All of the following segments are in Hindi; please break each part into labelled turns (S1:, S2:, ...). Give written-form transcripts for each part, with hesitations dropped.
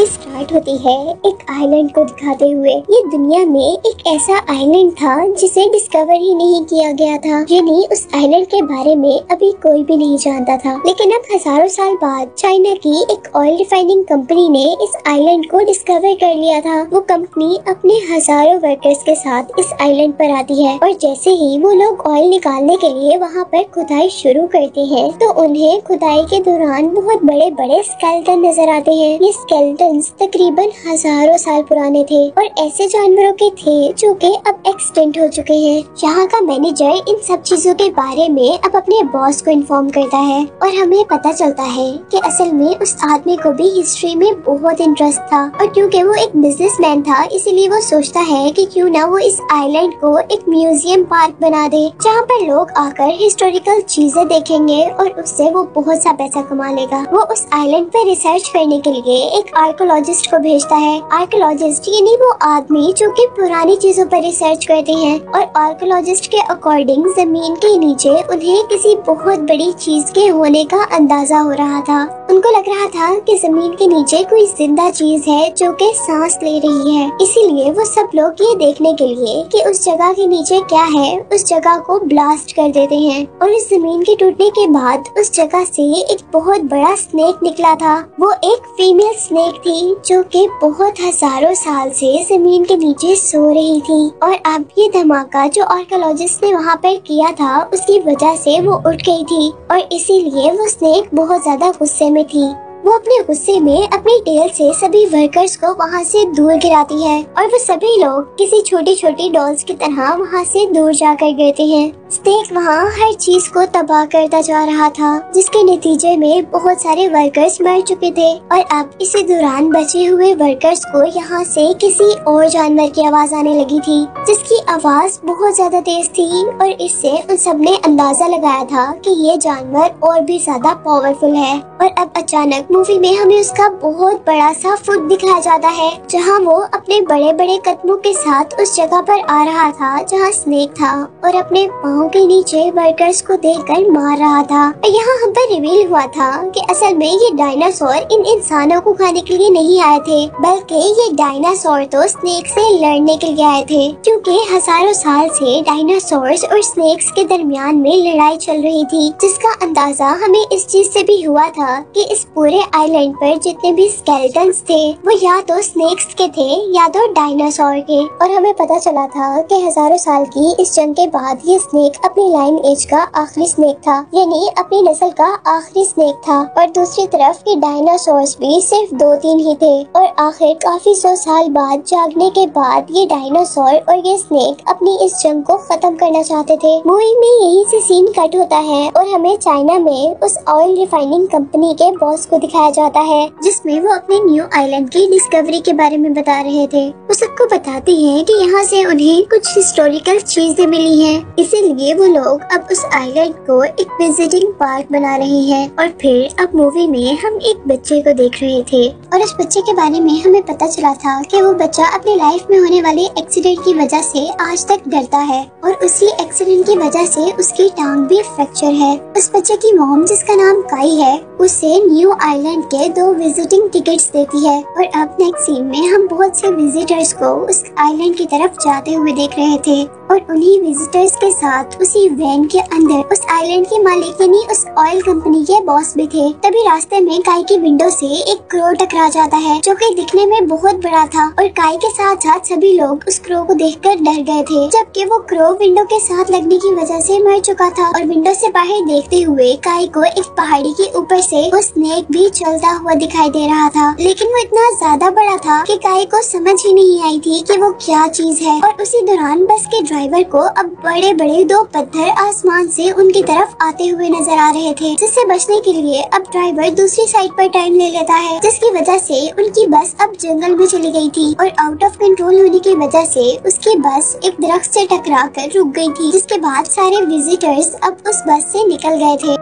S1: मूवी स्टार्ट होती है एक आइलैंड को दिखाते हुए। ये दुनिया में एक ऐसा आइलैंड था जिसे डिस्कवर ही नहीं किया गया था, यानी उस आइलैंड के बारे में अभी कोई भी नहीं जानता था। लेकिन अब हजारों साल बाद चाइना की एक ऑयल रिफाइनिंग कंपनी ने इस आइलैंड को डिस्कवर कर लिया था। वो कंपनी अपने हजारों वर्कर्स के साथ इस आइलैंड पर आती है और जैसे ही वो लोग ऑयल निकालने के लिए वहाँ पर खुदाई शुरू करते हैं तो उन्हें खुदाई के दौरान बहुत बड़े बड़े स्केलेटन नजर आते हैं। ये स्केलेटन्स तकरीबन हजारों साल पुराने थे और ऐसे जानवरों के थे जो कि अब एक्सटिंक्ट हो चुके हैं। यहाँ का मैनेजर इन सब चीजों के बारे में अब अपने बॉस को इन्फॉर्म करता है और हमें पता चलता है कि असल में उस आदमी को भी हिस्ट्री में बहुत इंटरेस्ट था और क्योंकि वो एक बिजनेसमैन था इसीलिए वो सोचता है कि क्यों ना वो इस आइलैंड को एक म्यूजियम पार्क बना दे जहाँ पर लोग आकर हिस्टोरिकल चीजें देखेंगे और उससे वो बहुत सा पैसा कमा लेगा। वो उस आइलैंड पे रिसर्च करने के लिए एक आर्कियोलॉजिस्ट को भेजता है। आर्कियोलॉजिस्ट यानी वो आदमी जो कि पुरानी चीजों पर रिसर्च करते हैं और आर्कियोलॉजिस्ट के अकॉर्डिंग जमीन के नीचे उन्हें किसी बहुत बड़ी चीज के होने का अंदाजा हो रहा था। उनको लग रहा था कि जमीन के नीचे कोई जिंदा चीज है जो कि सांस ले रही है। इसीलिए वो सब लोग ये देखने के लिए कि उस जगह के नीचे क्या है उस जगह को ब्लास्ट कर देते हैं और इस जमीन के टूटने के बाद उस जगह से एक बहुत बड़ा स्नेक निकला था। वो एक फीमेल स्नेक थी जो कि बहुत हजारों साल से जमीन के नीचे सो रही थी और अब ये धमाका जो आर्कियोलॉजिस्ट ने वहाँ पर किया था उसकी वजह से वो उठ गई थी और इसीलिए वो स्नेक बहुत ज्यादा गुस्से में थी। वो अपने गुस्से में अपनी टेल से सभी वर्कर्स को वहाँ से दूर गिराती है और वो सभी लोग किसी छोटी छोटी डॉल्स की तरह वहाँ से दूर जाकर गिरते हैं। स्नेक वहाँ हर चीज को तबाह करता जा रहा था जिसके नतीजे में बहुत सारे वर्कर्स मर चुके थे और अब इसी दौरान बचे हुए वर्कर्स को यहाँ से किसी और जानवर की आवाज आने लगी थी जिसकी आवाज बहुत ज्यादा तेज थी और इससे उन सब ने अंदाजा लगाया था कि ये जानवर और भी ज्यादा पावरफुल है। और अब अचानक मूवी में हमें उसका बहुत बड़ा सा फुट दिखाया जाता है जहाँ वो अपने बड़े बड़े कदमों के साथ उस जगह पर आ रहा था जहाँ स्नेक था और अपने पाँव के नीचे वर्कर्स को देखकर मार रहा था। यहाँ हम पर रिवील हुआ था कि असल में ये डायनासोर इन इंसानों को खाने के लिए नहीं आए थे बल्कि ये डायनासोर तो स्नेक से लड़ने के लिए आए थे क्योंकि हजारों साल से डायनासोर्स और स्नेक्स के दरमियान में लड़ाई चल रही थी जिसका अंदाजा हमें इस चीज से भी हुआ था कि इस पूरे आइलैंड पर जितने भी स्केलेटन्स थे वो या तो स्नेक्स के थे या तो डायनासोर के। और हमें पता चला था कि हजारों साल की इस जंग के बाद ये स्नेक अपनी लाइन एज का आखिरी स्नेक था यानी अपनी नस्ल का आखिरी स्नेक था और दूसरी तरफ ये डायनासोर्स भी सिर्फ 2-3 ही थे और आखिर काफी 100 साल बाद जागने के बाद ये डायनासोर और ये स्नेक अपनी इस जंग को खत्म करना चाहते थे। मूवी में यही से सीन कट होता है और हमें चाइना में उस ऑयल रिफाइनिंग कंपनी के बॉस को दिखाया जाता है जिसमें वो अपने न्यू आइलैंड की डिस्कवरी के बारे में बता रहे थे। वो सबको बताते हैं कि यहाँ से उन्हें कुछ हिस्टोरिकल चीजें मिली हैं, इसीलिए वो लोग अब उस आइलैंड को एक विजिटिंग पार्क बना रहे हैं। और फिर अब मूवी में हम एक बच्चे को देख रहे थे और उस बच्चे के बारे में हमें पता चला था कि वो बच्चा अपनी लाइफ में होने वाले एक्सीडेंट की वजह से आज तक डरता है और उसी एक्सीडेंट की वजह से उसकी टांग भी फ्रैक्चर है। उस बच्चे की मॉम जिसका नाम काई है उसे न्यू आइलैंड के 2 विजिटिंग टिकट्स देती है और अब नेक्स्ट सीन में हम बहुत से विजिटर्स को उस आइलैंड की तरफ जाते हुए देख रहे थे और उन्हीं विजिटर्स के साथ उसी वैन के अंदर उस आइलैंड के मालिक यानी उस ऑयल कंपनी के बॉस भी थे। तभी रास्ते में काई की विंडो से एक क्रो टकरा जाता है जो कि दिखने में बहुत बड़ा था और काई के साथ साथ सभी लोग उस क्रो को देखकर डर गए थे जबकि वो क्रो विंडो के साथ लगने की वजह से मर चुका था और विंडो से बाहर देखते हुए काई को एक पहाड़ी के ऊपर से वो स्नेक भी चलता हुआ दिखाई दे रहा था लेकिन वो इतना ज्यादा बड़ा था कि काई को समझ ही नहीं आई थी कि वो क्या चीज है। और उसी दौरान बस के ड्राइवर को अब बड़े बड़े 2 पत्थर आसमान से उनकी तरफ आते हुए नजर आ रहे थे जिससे बचने के लिए अब ड्राइवर दूसरी साइड पर टर्न ले लेता है जिसकी वजह से उनकी बस अब जंगल में चली गई थी और आउट ऑफ कंट्रोल होने की वजह से उसकी बस एक दरख्त से टकरा कर रुक गई थी जिसके बाद सारे विजिटर्स अब उस बस से निकल गए थे।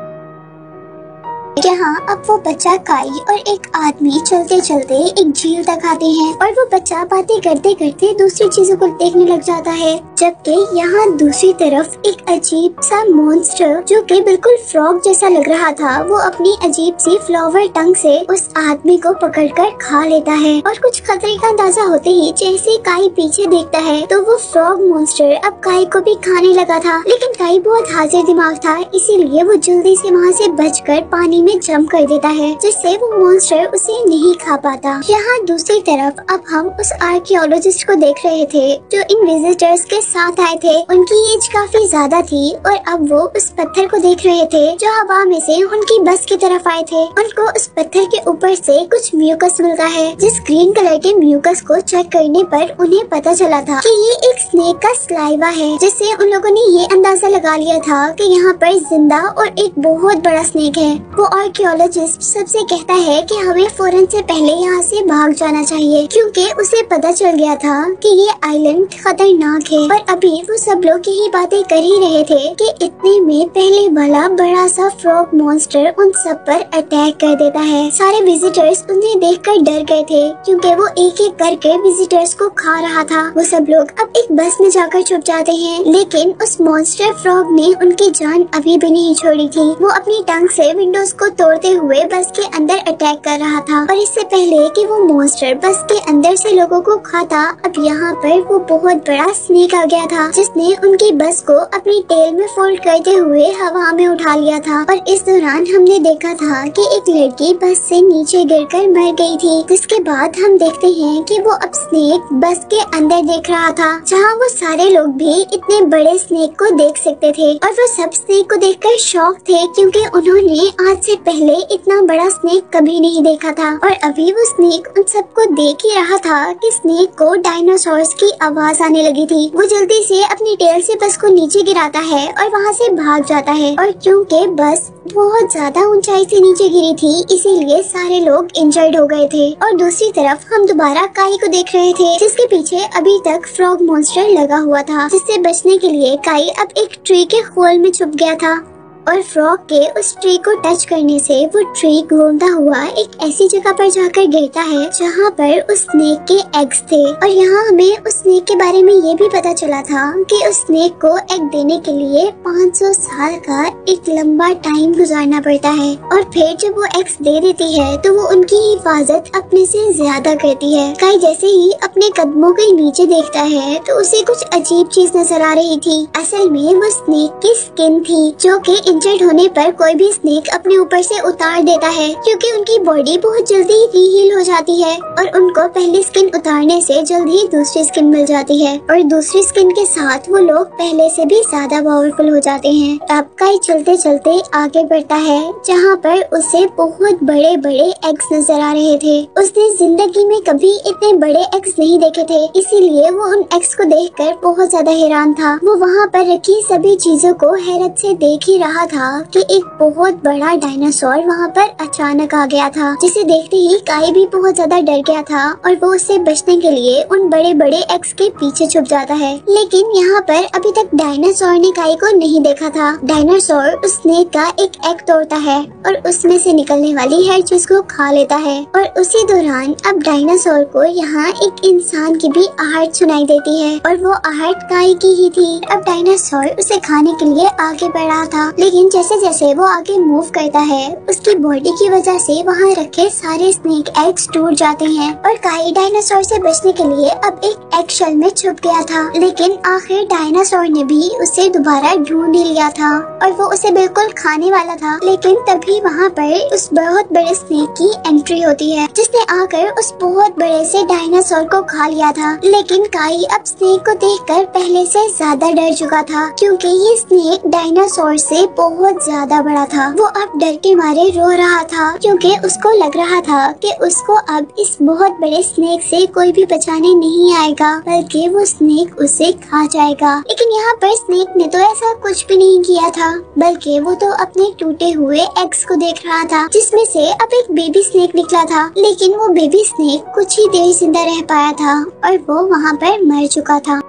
S1: जहाँ अब वो बच्चा काई और एक आदमी चलते चलते एक झील तक आते हैं और वो बच्चा बातें करते करते दूसरी चीजों को देखने लग जाता है, जबकि यहाँ दूसरी तरफ एक अजीब सा मॉन्स्टर जो कि बिल्कुल फ्रॉग जैसा लग रहा था, वो अपनी अजीब सी फ्लावर टंग से उस आदमी को पकड़कर खा लेता है। और कुछ खतरे का अंदाजा होते ही जैसे काई पीछे देखता है तो वो फ्रॉग मॉन्स्टर अब काई को भी खाने लगा था, लेकिन काई बहुत हाजिर दिमाग था, इसीलिए वो जल्दी से वहाँ से बचकर पानी में जंप कर देता है, जिससे वो मॉन्स्टर उसे नहीं खा पाता। यहाँ दूसरी तरफ अब हम उस आर्कियोलॉजिस्ट को देख रहे थे जो इन विजिटर्स के साथ आए थे। उनकी एज काफी ज्यादा थी और अब वो उस पत्थर को देख रहे थे जो हवा में से उनकी बस की तरफ आए थे। उनको उस पत्थर के ऊपर से कुछ म्यूकस मिलता है, जिस ग्रीन कलर के म्यूकस को चेक करने पर उन्हें पता चला था कि ये एक स्नेक का सलाइवा है, जिससे उन लोगों ने ये अंदाजा लगा लिया था कि यहाँ पर जिंदा और एक बहुत बड़ा स्नेक है। वो आर्कियोलॉजिस्ट सबसे कहता है कि हमें फौरन से पहले यहाँ से भाग जाना चाहिए, क्योंकि उसे पता चल गया था कि ये आइलैंड खतरनाक है। और अभी वो सब लोग यही बातें कर ही रहे थे कि इतने में पहले वाला बड़ा सा फ्रॉग मॉन्स्टर उन सब पर अटैक कर देता है। सारे विजिटर्स उन्हें देखकर डर गए थे, क्योंकि वो एक एक करके विजिटर्स को खा रहा था। वो सब लोग अब एक बस में जाकर छुप जाते हैं, लेकिन उस मॉन्स्टर फ्रॉग ने उनकी जान अभी भी नहीं छोड़ी थी। वो अपनी टंग से विंडोज को तोड़ते हुए बस के अंदर अटैक कर रहा था। और इससे पहले कि वो मॉन्स्टर बस के अंदर से लोगों को खाता, अब यहाँ पर वो बहुत बड़ा स्नेक आ गया था, जिसने उनकी बस को अपनी टेल में फोल्ड करते हुए हवा में उठा लिया था। और इस दौरान हमने देखा था कि एक लड़की बस से नीचे गिरकर मर गई थी। जिसके बाद हम देखते हैं कि वो अब स्नेक बस के अंदर देख रहा था, जहाँ वो सारे लोग भी इतने बड़े स्नेक को देख सकते थे। और वो सब स्नेक को देखकर शॉक थे, क्योंकि उन्होंने आज से पहले इतना बड़ा स्नेक कभी नहीं देखा था। और अभी वो स्नेक उन सबको देख ही रहा था कि स्नेक को डायनासोर्स की आवाज आने लगी थी। वो जल्दी से अपनी टेल से बस को नीचे गिराता है और वहाँ से भाग जाता है। और क्योंकि बस बहुत ज्यादा ऊंचाई से नीचे गिरी थी, इसीलिए सारे लोग इंजर्ड हो गए थे। और दूसरी तरफ हम दोबारा काई को देख रहे थे, जिसके पीछे अभी तक फ्रॉग मॉन्स्टर लगा हुआ था, जिससे बचने के लिए काई अब एक ट्री के होल में छुप गया था। और फ्रॉग के उस ट्री को टच करने से वो ट्री घूमता हुआ एक ऐसी जगह पर जाकर गिरता है जहाँ पर उस स्नेक के एग्स थे। और यहाँ हमें उस स्नेक के बारे में ये भी पता चला था कि उस स्नेक को एग देने के लिए 500 साल का एक लंबा टाइम गुजारना पड़ता है। और फिर जब वो एग्स दे देती है तो वो उनकी हिफाजत अपने से ज्यादा करती है। काई जैसे ही अपने कदमों के नीचे देखता है तो उसे कुछ अजीब चीज नजर आ रही थी। असल में वो स्नेक की स्किन थी, जो कि इंजर्ड होने पर कोई भी स्नेक अपने ऊपर से उतार देता है, क्योंकि उनकी बॉडी बहुत जल्दी रीहील हो जाती है और उनको पहली स्किन उतारने से जल्द ही दूसरी स्किन मिल जाती है। और दूसरी स्किन के साथ वो लोग पहले से भी ज्यादा पावरफुल हो जाते हैं। अब काई चलते चलते आगे बढ़ता है, जहाँ पर उसे बहुत बड़े बड़े एग्स नजर आ रहे थे। उसने जिंदगी में कभी इतने बड़े एग्स नहीं देखे थे, इसीलिए वो उन एग्स को देखकर बहुत ज्यादा हैरान था। वो वहाँ पर रखी सभी चीजों को हैरत से देख ही रहा था कि एक बहुत बड़ा डायनासोर वहाँ पर अचानक आ गया था, जिसे देखते ही काई भी बहुत ज्यादा डर गया था और वो उससे बचने के लिए उन बड़े बड़े एग्स के पीछे छुप जाता है। लेकिन यहाँ पर अभी तक डायनासोर ने काई को नहीं देखा था। डायनासोर उस स्नेक का एक एग तोड़ता है और उसमें से निकलने वाली हर चीज को खा लेता है। और उसी दौरान अब डायनासोर को यहाँ एक इंसान की भी आहट सुनाई देती है और वो आहट काई की ही थी। अब डायनासोर उसे खाने के लिए आगे बढ़ रहा था, लेकिन जैसे जैसे वो आगे मूव करता है उसकी बॉडी की वजह से वहाँ रखे सारे स्नेक एग्स टूट जाते हैं। और काई डायनासोर से बचने के लिए अब एक एग शेल में छुप गया था, लेकिन आखिर डायनासोर ने भी उसे दोबारा ढूंढ ही लिया था और वो उसे बिल्कुल खाने वाला था। लेकिन तभी वहाँ पर उस बहुत बड़े स्नेक की एंट्री होती है, जिसने आकर उस बहुत बड़े से डायनासोर को खा लिया था। लेकिन काई अब स्नेक को देखकर पहले से ज्यादा डर चुका था, क्योंकि ये स्नेक डायनासोर से बहुत ज्यादा बड़ा था। वो अब डर के मारे रो रहा था, क्योंकि उसको लग रहा था कि उसको अब इस बहुत बड़े स्नेक से कोई भी बचाने नहीं आएगा, बल्कि वो स्नेक उसे खा जाएगा। लेकिन यहाँ पर स्नेक ने तो ऐसा कुछ भी नहीं किया था, बल्कि वो तो अपने टूटे हुए एग्स को देख रहा था, जिसमें से अब एक बेबी स्नेक निकला था। लेकिन वो बेबी स्नेक कुछ ही देर जिंदा रह पाया था और वो वहाँ पर मर चुका था।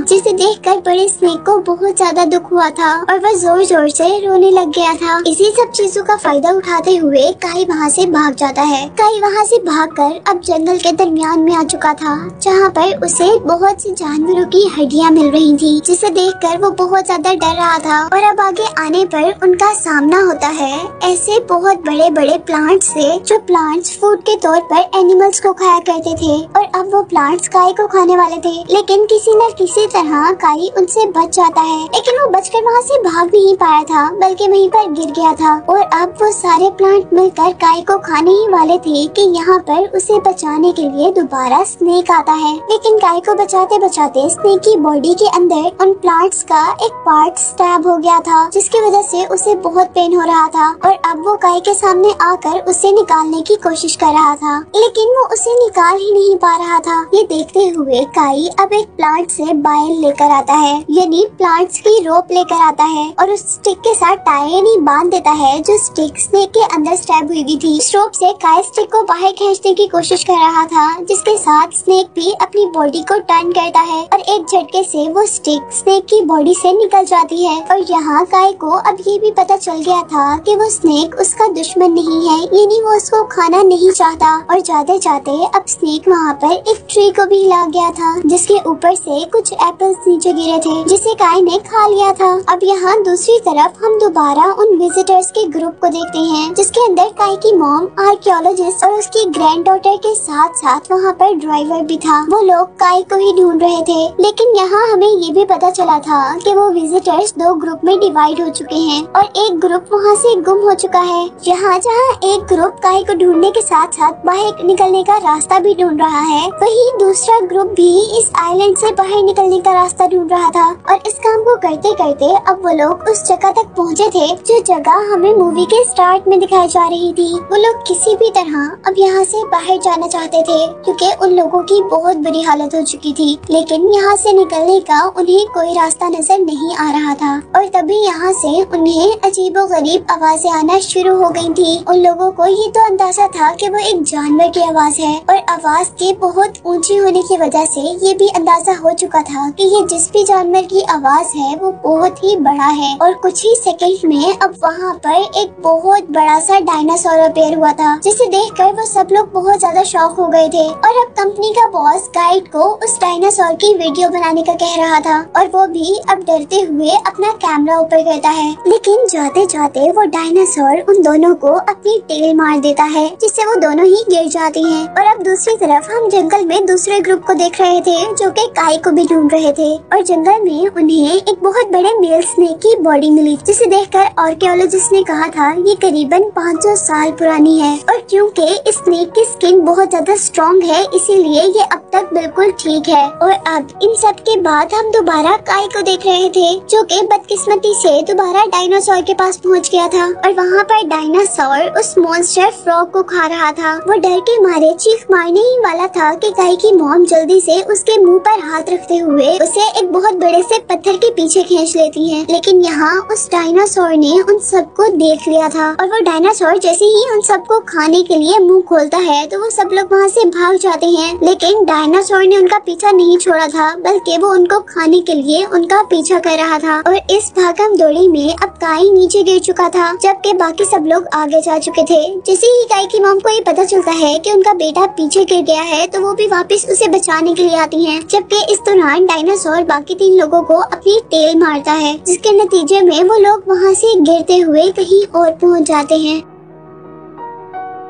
S1: जिसे देखकर बड़े स्नेक को बहुत ज्यादा दुख हुआ था और वह जोर जोर से रोने लग गया था। इसी सब चीजों का फायदा उठाते हुए काई वहाँ से भाग जाता है। काई वहाँ से भागकर अब जंगल के दरमियान में आ चुका था, जहाँ पर उसे बहुत सी जानवरों की हड्डियाँ मिल रही थी, जिसे देखकर वो बहुत ज्यादा डर रहा था। और अब आगे आने पर उनका सामना होता है ऐसे बहुत बड़े बड़े प्लांट से, जो प्लांट्स फूड के तौर पर एनिमल्स को खाया करते थे। और अब वो प्लांट्स काई को खाने वाले थे, लेकिन किसी न किसी तरह काई उनसे बच जाता है। लेकिन वो बचकर वहाँ से भाग नहीं पाया था, बल्कि वहीं पर गिर गया था। और अब वो सारे प्लांट मिलकर काई को खाने ही वाले थे कि यहाँ पर उसे बचाने के लिए दोबारा स्नेक आता है। लेकिन काई को बचाते बचाते स्नेक की बॉडी के अंदर उन प्लांट्स का एक पार्ट स्टैब हो गया था, जिसकी वजह से उसे बहुत पेन हो रहा था। और अब वो काई के सामने आकर उसे निकालने की कोशिश कर रहा था, लेकिन वो उसे निकाल ही नहीं पा रहा था। ये देखते हुए काई अब एक प्लांट से बाइल लेकर आता है, यानी प्लांट्स की रोप लेकर आता है और उस स्टिक के साथ टाई यानी बांध देता है, जो स्टिक स्नेक के अंदर स्टैब हुई थी। इस रोप से काई स्टिक को बाहर खींचने की कोशिश कर रहा था, जिसके साथ स्नेक भी अपनी बॉडी को टर्न करता है और एक झटके से वो स्टिक स्नेक की बॉडी से निकल जाती है। और यहाँ काई को अब ये भी पता चल गया था कि वो स्नेक उसका दुश्मन नहीं है, यानी वो उसको खाना नहीं चाहता। और जाते जाते अब स्नेक वहाँ पर एक ट्री को भी हिला गया था, जिसके ऊपर से कुछ एप्पल्स नीचे गिरे थे, जिसे काई ने खा लिया था। अब यहाँ दूसरी तरफ हम दोबारा उन विजिटर्स के ग्रुप को देखते हैं, जिसके अंदर काई की मॉम आर्कियोलॉजिस्ट और उसकी ग्रैंड डॉटर के साथ साथ वहाँ पर ड्राइवर भी था। वो लोग काई को ही ढूंढ रहे थे, लेकिन यहाँ हमें ये भी पता चला था कि वो विजिटर्स दो ग्रुप में डिवाइड हो चुके हैं और एक ग्रुप वहाँ से गुम हो चुका है। जहाँ जहाँ एक ग्रुप काई को ढूंढने के साथ साथ बाहर निकलने का रास्ता भी ढूंढ रहा है, वही दूसरा ग्रुप भी इस आइलैंड से बाहर निकलने का रास्ता ढूंढ रहा था। और इस काम को करते करते अब वो लोग उस जगह तक पहुँचे थे जो जगह हमें मूवी के स्टार्ट में दिखाई जा रही थी। वो लोग किसी भी तरह अब यहाँ से बाहर जाना चाहते थे, क्योंकि उन लोगों की बहुत बुरी हालत हो चुकी थी, लेकिन यहाँ से निकलने का उन्हें कोई रास्ता नजर नहीं आ रहा था। और तभी यहाँ से उन्हें अजीबोगरीब आवाजें आना शुरू हो गई थी। उन लोगों को ये तो अंदाजा था कि वो एक जानवर की आवाज है, और आवाज के बहुत ऊंची होने की वजह से ये भी अंदाजा हो चुका था कि ये जिस भी जानवर की आवाज है वो बहुत ही बड़ा है। और कुछ ही सेकंड में अब वहाँ पर एक बहुत बड़ा सा डायनासोर अपीयर हुआ था, जिसे देखकर वो सब लोग बहुत ज्यादा शॉक हो गए थे। और अब कंपनी का बॉस गाइड को उस डायनासोर की वीडियो बनाने का कह रहा था, और वो भी अब डरते हुए अपना कैमरा ऊपर करता है। लेकिन जाते जाते वो डायनासोर उन दोनों को अपनी टेल मार देता है, जिससे वो दोनों ही गिर जाती हैं। और अब दूसरी तरफ हम जंगल में दूसरे ग्रुप को देख रहे थे, जो कि काई को भी ढूंढ रहे थे। और जंगल में उन्हें एक बहुत बड़े मेल स्नेक की बॉडी मिली, जिसे देखकर आर्कियोलॉजिस्ट ने कहा था ये करीबन 500 साल पुरानी है। और क्योंकि इस स्नेक की स्किन बहुत ज्यादा स्ट्रॉन्ग है, इसीलिए ये अब तक बिल्कुल ठीक है। और अब इन सब के बाद हम दोबारा काई को देख रहे थे, जो कि बदकिस्मती से दोबारा डायनासोर के पास पहुंच गया था। और वहाँ पर डायनासोर उस मॉन्स्टर फ्रॉग को खा रहा था। वो डर के मारे चीख मारने ही वाला था कि काई की मॉम जल्दी से उसके मुंह पर हाथ रखते हुए उसे एक बहुत बड़े से पत्थर के पीछे खींच लेती है। लेकिन यहाँ उस डायनासोर ने उन सबको देख लिया था, और वो डायनासोर जैसे ही उन सबको खाने के लिए मुंह खोलता है तो वो सब लोग वहाँ से भाग जाते हैं। लेकिन डायनासोर ने उनका पीछा नहीं छोड़ा था, बल्कि वो उनको खाने के लिए उनका पीछा कर रहा था। और इस भागम दौड़ी में अब काई नीचे गिर चुका था, जबकि बाकी सब लोग आगे जा चुके थे। जैसे ही काई की मॉम को ये पता चलता है कि उनका बेटा पीछे गिर गया है, तो वो भी वापस उसे बचाने के लिए आती हैं। जबकि इस दौरान डायनासोर बाकी 3 लोगों को अपनी टेल मारता है, जिसके नतीजे में वो लोग वहाँ से गिरते हुए कहीं और पहुँच जाते हैं।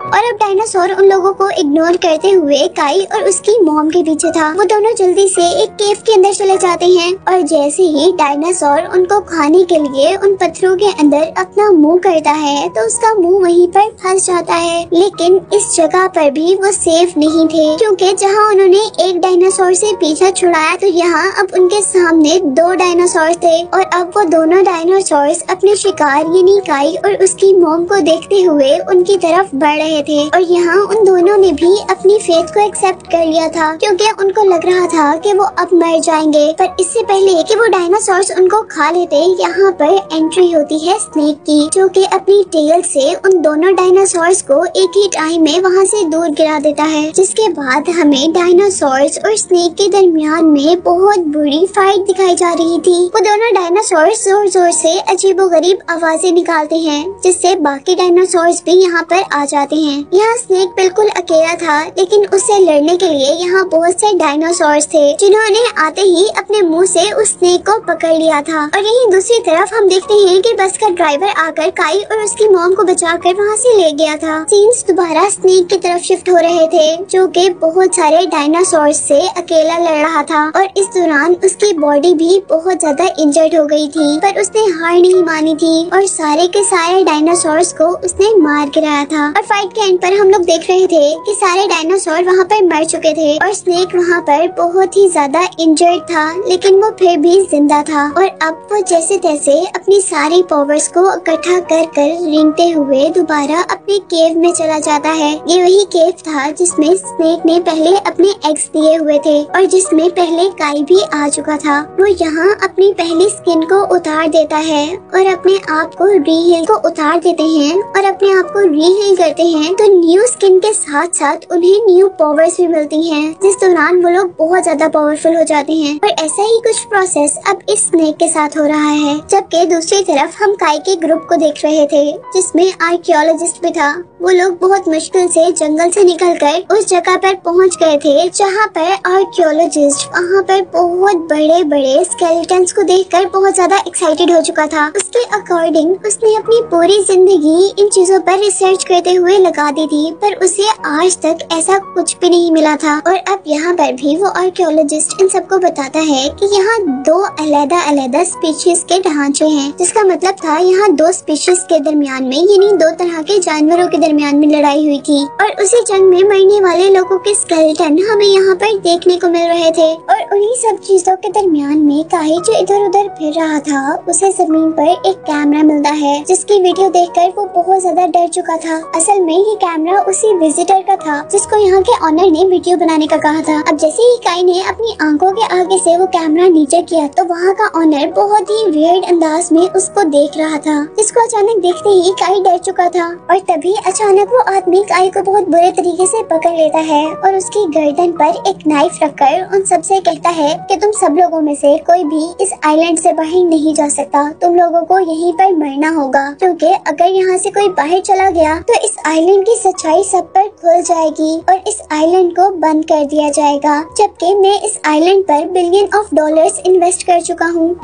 S1: और अब डायनासोर उन लोगों को इग्नोर करते हुए काई और उसकी मॉम के पीछे था। वो दोनों जल्दी से एक केव के अंदर चले जाते हैं, और जैसे ही डायनासोर उनको खाने के लिए उन पत्थरों के अंदर अपना मुंह करता है, तो उसका मुंह वहीं पर फंस जाता है। लेकिन इस जगह पर भी वो सेफ नहीं थे, क्योंकि जहाँ उन्होंने एक डायनासोर से पीछा छुड़ाया, तो यहाँ अब उनके सामने 2 डायनासोर थे। और अब वो दोनों डायनासोर अपने शिकार यानी काई और उसकी मॉम को देखते हुए उनकी तरफ बढ़ रहे रहे थे और यहाँ उन दोनों ने भी अपनी फेथ को एक्सेप्ट कर लिया था, क्योंकि उनको लग रहा था कि वो अब मर जाएंगे। पर इससे पहले कि वो डायनासोर्स उनको खा लेते, यहाँ पर एंट्री होती है स्नेक की, जो कि अपनी टेल से उन दोनों डायनासोर्स को एक ही टाइम में वहाँ से दूर गिरा देता है। जिसके बाद हमें डायनासोर्स और स्नेक के दरमियान में बहुत बुरी फाइट दिखाई जा रही थी। वो दोनों डायनासोर्स जोर जोर से अजीबोगरीब आवाजें निकालते हैं, जिससे बाकी डायनासोर्स भी यहाँ पर आ जाते हैं। यहाँ स्नेक बिल्कुल अकेला था, लेकिन उससे लड़ने के लिए यहाँ बहुत से डायनासोर्स थे, जिन्होंने आते ही अपने मुंह से उस स्नेक को पकड़ लिया था। और यहीं दूसरी तरफ हम देखते हैं कि बस का ड्राइवर आकर काई और उसकी मॉम को बचाकर वहाँ से ले गया था। सीन्स दोबारा स्नेक की तरफ शिफ्ट हो रहे थे, जो कि बहुत सारे डायनासोर्स से अकेला लड़ रहा था और इस दौरान उसकी बॉडी भी बहुत ज्यादा इंजर्ड हो गई थी, पर उसने हार नहीं मानी थी और सारे के सारे डायनासोर्स को उसने मार गिराया था। और फाइट के एंड पर हम लोग देख रहे थे कि सारे डायनासोर वहाँ पर मर चुके थे और स्नेक वहाँ पर बहुत ही ज्यादा इंजर्ड था, लेकिन वो फिर भी जिंदा था। और अब वो जैसे तैसे अपनी सारी पावर्स को इकट्ठा कर रेंगते हुए दोबारा अपने केव में चला जाता है। ये वही केव था जिसमें स्नेक ने पहले अपने एग्स दिए हुए थे और जिसमें पहले काई भी आ चुका था। वो यहाँ अपनी पहली स्किन को उतार देता है और अपने आप को रीहील को उतार देते हैं और अपने आप को रीहील करते हैं, तो न्यू स्किन के साथ साथ उन्हें न्यू पावर्स भी मिलती हैं, जिस दौरान वो लोग बहुत ज्यादा पावरफुल हो जाते हैं। और ऐसा ही कुछ प्रोसेस अब इस स्नेक के साथ हो रहा है। जबकि दूसरी तरफ हम काई के ग्रुप को देख रहे थे, जिसमें आर्कियोलॉजिस्ट भी था। वो लोग बहुत मुश्किल से जंगल से निकलकर उस जगह पर पहुंच गए थे जहां पर आर्कियोलॉजिस्ट वहां पर बहुत बड़े बड़े स्केलेटन्स को देखकर बहुत ज्यादा एक्साइटेड हो चुका था। उसके अकॉर्डिंग उसने अपनी पूरी जिंदगी इन चीजों पर रिसर्च करते हुए लगा दी थी, पर उसे आज तक ऐसा कुछ भी नहीं मिला था। और अब यहाँ पर भी वो आर्कियोलॉजिस्ट इन सबको बताता है कि यहाँ दो अलग-अलग स्पीशीज के ढांचे हैं, जिसका मतलब था यहाँ दो स्पीशीज के दरमियान में, यानी दो तरह के जानवरों के दरमियान में लड़ाई हुई थी और उसी जंग में मरने वाले लोगों के स्केलेटन हमें यहाँ पर देखने को मिल रहे थे। और उन्हीं सब चीजों के दरमियान में काई जो इधर उधर फिर रहा था, उसे जमीन पर एक कैमरा मिलता है, जिसकी वीडियो देखकर वो बहुत ज्यादा डर चुका था। असल में ये कैमरा उसी विजिटर का था जिसको यहाँ के ऑनर ने वीडियो बनाने का कहा था। अब जैसे ही काई ने अपनी आंखों के आगे से वो कैमरा नीचे किया, तो वहाँ का ऑनर बहुत ही वियर्ड अंदाज में उसको देख रहा था, जिसको अचानक देखते ही काई डर चुका था। और तभी अचानक वो आदमी काई को बहुत बुरे तरीके से पकड़ लेता है और उसकी गर्दन पर एक नाइफ रखकर उन सबसे कहता है कि तुम सब लोगों में से कोई भी इस आइलैंड से बाहर नहीं जा सकता, तुम लोगों को यहीं पर मरना होगा, क्योंकि अगर यहाँ से कोई बाहर चला गया तो इस आइलैंड की सच्चाई सब पर खुल जाएगी और इस आइलैंड को बंद कर दिया जाएगा, जबकि मैं इस आइलैंड पर बिलियन ऑफ डॉलर्स इन्वेस्ट कर चुका हूँ।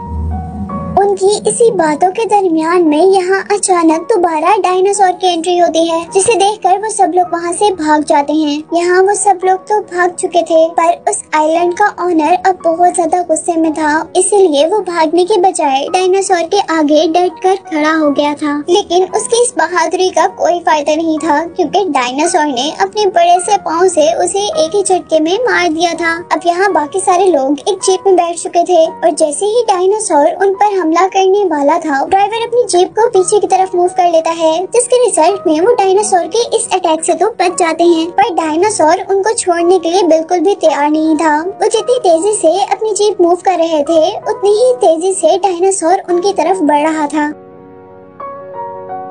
S1: उनकी इसी बातों के दरमियान में यहाँ अचानक दोबारा डायनासोर की एंट्री होती है, जिसे देखकर वो सब लोग वहाँ से भाग जाते हैं। यहाँ वो सब लोग तो भाग चुके थे, पर उस आइलैंड का ऑनर अब बहुत ज्यादा गुस्से में था, इसीलिए वो भागने के बजाय डायनासोर के आगे डट कर खड़ा हो गया था। लेकिन उसकी इस बहादुरी का कोई फायदा नहीं था, क्योंकि डायनासोर ने अपने बड़े से पाँव से उसे एक ही झटके में मार दिया था। अब यहाँ बाकी सारे लोग एक जीप में बैठ चुके थे और जैसे ही डायनासोर उन पर हमला करने वाला था, ड्राइवर अपनी जीप को पीछे की तरफ मूव कर लेता है, जिसके रिजल्ट में वो डायनासोर के इस अटैक से तो बच जाते हैं। पर डायनासोर उनको छोड़ने के लिए बिल्कुल भी तैयार नहीं था। वो जितनी तेजी से अपनी जीप मूव कर रहे थे, उतनी ही तेजी से डायनासोर उनकी तरफ बढ़ रहा था।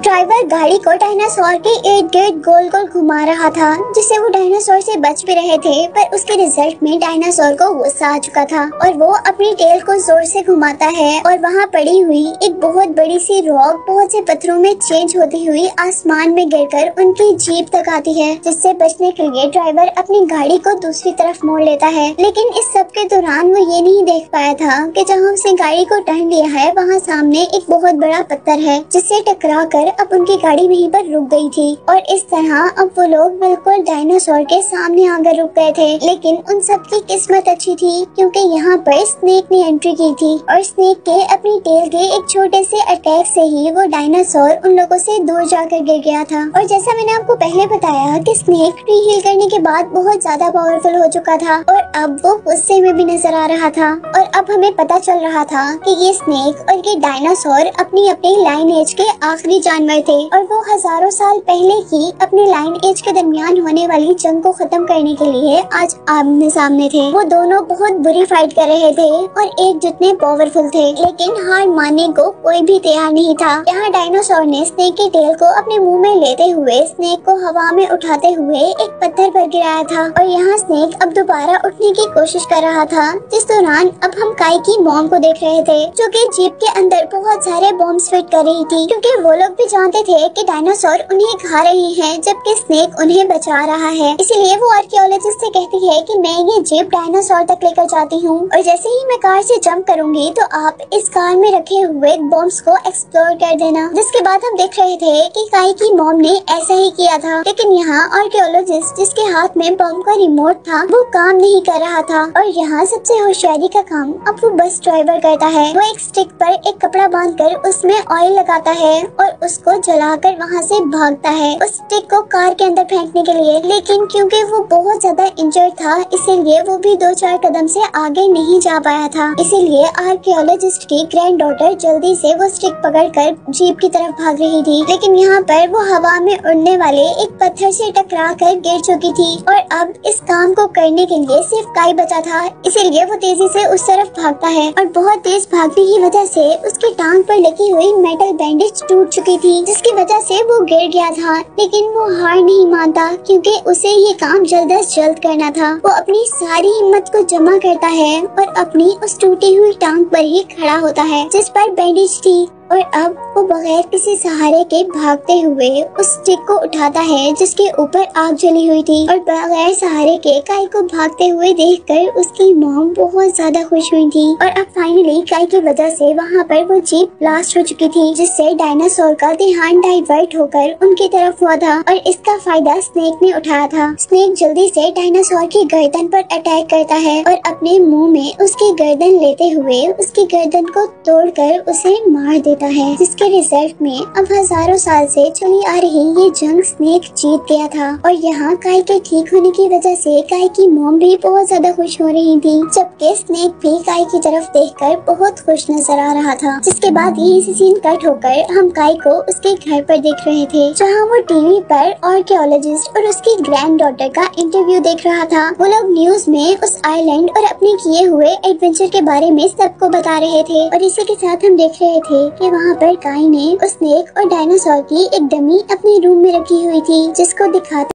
S1: ड्राइवर गाड़ी को डायनासोर के इर्द गिर्द गोल गोल घुमा रहा था, जिससे वो डायनासोर से बच भी रहे थे, पर उसके रिजल्ट में डायनासोर को गुस्सा आ चुका था और वो अपनी टेल को जोर से घुमाता है और वहाँ पड़ी हुई एक बहुत बड़ी सी रॉक बहुत से पत्थरों में चेंज होती हुई आसमान में गिरकर उनकी जीप तक आती है, जिससे बचने के लिए ड्राइवर अपनी गाड़ी को दूसरी तरफ मोड़ लेता है। लेकिन इस सब के दौरान वो ये नहीं देख पाया था कि जहाँ उसने गाड़ी को टर्न लिया है, वहाँ सामने एक बहुत बड़ा पत्थर है, जिससे टकरा कर अब उनकी गाड़ी वहीं पर रुक गई थी। और इस तरह अब वो लोग बिल्कुल डायनासोर के सामने आकर रुक गए थे। लेकिन उन सब की किस्मत अच्छी थी, क्योंकि यहाँ पर स्नेक ने एंट्री की थी और स्नेक के अपनी टेल के एक छोटे से अटैक से ही वो डायनासोर उन लोगों से दूर जाकर गिर गया था। और जैसा मैंने आपको पहले बताया कि स्नेक रीहील करने के बाद बहुत ज्यादा पावरफुल हो चुका था और अब वो गुस्से में भी नजर आ रहा था। और अब हमें पता चल रहा था कि ये स्नेक और ये डायनासोर अपनी अपनी लाइनेज के आखिरी जानवर थे और वो हजारों साल पहले ही अपने लाइन एज के दरमियान होने वाली जंग को खत्म करने के लिए आज आमने सामने थे। वो दोनों बहुत बुरी फाइट कर रहे थे और एक जितने पावरफुल थे, लेकिन हार मानने को कोई भी तैयार नहीं था। यहाँ डायनासोर ने स्नेक की टेल को अपने मुंह में लेते हुए स्नेक को हवा में उठाते हुए एक पत्थर पर गिराया था और यहाँ स्नेक अब दोबारा उठने की कोशिश कर रहा था। जिस दौरान अब हम काई की मॉम को देख रहे थे जो कि जीप के अंदर बहुत सारे बॉम्ब्स फिट कर रही थी, क्योंकि वो लोग भी जानते थे कि डायनासोर उन्हें खा रहे हैं जबकि स्नेक उन्हें बचा रहा है। इसलिए वो आर्कियोलॉजिस्ट से कहती है कि मैं ये जीप डायनासोर तक लेकर जाती हूँ और जैसे ही मैं कार से जंप करूंगी तो आप इस कार में रखे हुए बॉम्ब्स को एक्सप्लोर कर देना। जिसके बाद हम देख रहे थे कि काई की मॉम ने ऐसा ही किया था, लेकिन यहाँ आर्कियोलॉजिस्ट जिसके हाथ में बॉम्ब का रिमोट था वो काम नहीं कर रहा था और यहाँ सबसे होशियारी का काम अब वो बस ड्राइवर करता है। वो एक स्टिक पर एक कपड़ा बांधकर उसमें ऑयल लगाता है और उसको जलाकर वहाँ से भागता है उस स्टिक को कार के अंदर फेंकने के लिए, लेकिन क्योंकि वो बहुत ज्यादा इंजर्ड था इसीलिए वो भी 2-4 कदम से आगे नहीं जा पाया था। इसीलिए आर्कियोलॉजिस्ट की ग्रैंड डॉटर जल्दी से वो स्टिक पकड़कर जीप की तरफ भाग रही थी, लेकिन यहाँ पर वो हवा में उड़ने वाले एक पत्थर से टकरा कर गिर चुकी थी और अब इस काम को करने के लिए सिर्फ काई बचा था। इसीलिए वो तेजी से उस तरफ भागता है और बहुत तेज भागने की वजह से उसकी टांग पर लगी हुई मेटल बैंडेज टूट चुकी थी, जिसकी वजह से वो गिर गया था। लेकिन वो हार नहीं मानता क्योंकि उसे ये काम जल्द अज जल्द करना था। वो अपनी सारी हिम्मत को जमा करता है और अपनी उस टूटी हुई टांग पर ही खड़ा होता है जिस पर बैंडेज थी और अब वो बगैर किसी सहारे के भागते हुए उस स्टिक को उठाता है जिसके ऊपर आग जली हुई थी और बगैर सहारे के काई को भागते हुए देखकर उसकी मॉम बहुत ज्यादा खुश हुई थी। और अब फाइनली काई की वजह से वहाँ पर वो जीप ब्लास्ट हो चुकी थी, जिससे डायनासोर का ध्यान डाइवर्ट होकर उनकी तरफ हुआ था और इसका फायदा स्नेक ने उठाया था। स्नेक जल्दी से डायनासोर की गर्दन पर अटैक करता है और अपने मुँह में उसकी गर्दन लेते हुए उसकी गर्दन को तोड़कर उसे मार देता है, जिसके रिजल्ट में अब हजारों साल से चली आ रही ये जंग स्नेक जीत गया था। और यहाँ काई के ठीक होने की वजह से काई की मॉम भी बहुत ज्यादा खुश हो रही थी, जबकि स्नेक भी काई की तरफ देखकर बहुत खुश नजर आ रहा था। जिसके बाद यही से सीन कट होकर हम काई को उसके घर पर देख रहे थे, जहाँ वो टीवी पर आर्कियोलॉजिस्ट और उसकी ग्रैंड डॉटर का इंटरव्यू देख रहा था। वो लोग न्यूज में उस आइलैंड और अपने किए हुए एडवेंचर के बारे में सबको बता रहे थे और इसी के साथ हम देख रहे थे कि वहाँ पर काई ने उस स्नेक और डायनासोर की एक डमी अपने रूम में रखी हुई थी, जिसको दिखाते